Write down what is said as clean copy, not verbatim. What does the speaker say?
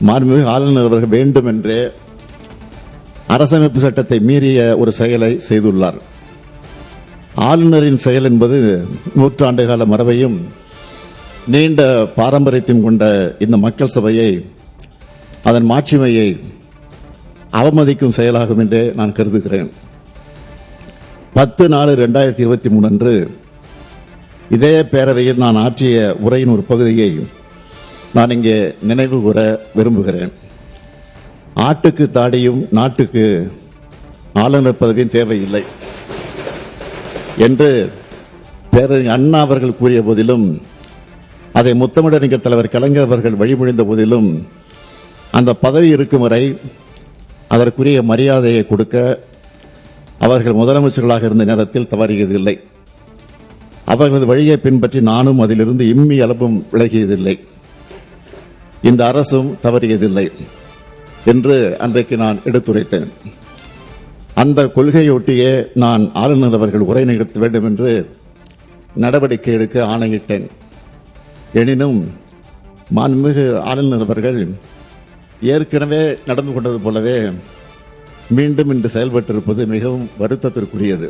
மாண்புமிகு ஆளுநர் அவர்கள் வேண்டும் என்றே அரசமைப்பு சட்டத்தை மீறிய ஒரு செயலை செய்துள்ளார். ஆளுநரின் செயல் என்பது நூற்றாண்டுகால மரபையும் நீண்ட பாரம்பரியத்தையும் கொண்ட இந்த மக்கள் சபையை, அதன் மாட்சிமையை அவமதிக்கும் செயலாகும் என்றே நான் கருதுகிறேன். 10/4/2023 அன்று இதே பேரவையில் நான் ஆற்றிய உரையின் ஒரு பகுதியை நான் இங்கே நினைவு கூற விரும்புகிறேன். ஆட்டுக்கு தாடியும் நாட்டுக்கு ஆளுநர் பதவியும் தேவையில்லை என்று பேரறிஞர் அண்ணா அவர்கள் கூறிய போதிலும், அதை முத்தமிழறிஞர் தலைவர் கலைஞர் அவர்கள் வழிமொழிந்த போதிலும், அந்த பதவி இருக்கும் வரை அதற்குரிய மரியாதையை கொடுக்க அவர்கள் முதலமைச்சர்களாக இருந்த நேரத்தில் தவறியதில்லை. அவர்களது வழியை பின்பற்றி நானும் அதிலிருந்து இம்மி அளவும் விலகியதில்லை. இந்த அரசும் தவறியதில்லை என்று அன்றைக்கு நான் எடுத்துரைத்தேன். அந்த கொள்கையொட்டியே நான் ஆளுநர் அவர்கள் உரை நிகழ்த்த வேண்டும் என்று நடவடிக்கை எடுக்க ஆணையிட்டேன். எனினும் மாண்புமிகு ஆளுநர் அவர்கள் ஏற்கனவே நடந்து கொண்டது போலவே மீண்டும் இன்று செயல்பட்டிருப்பது மிகவும் வருத்தத்திற்குரியது.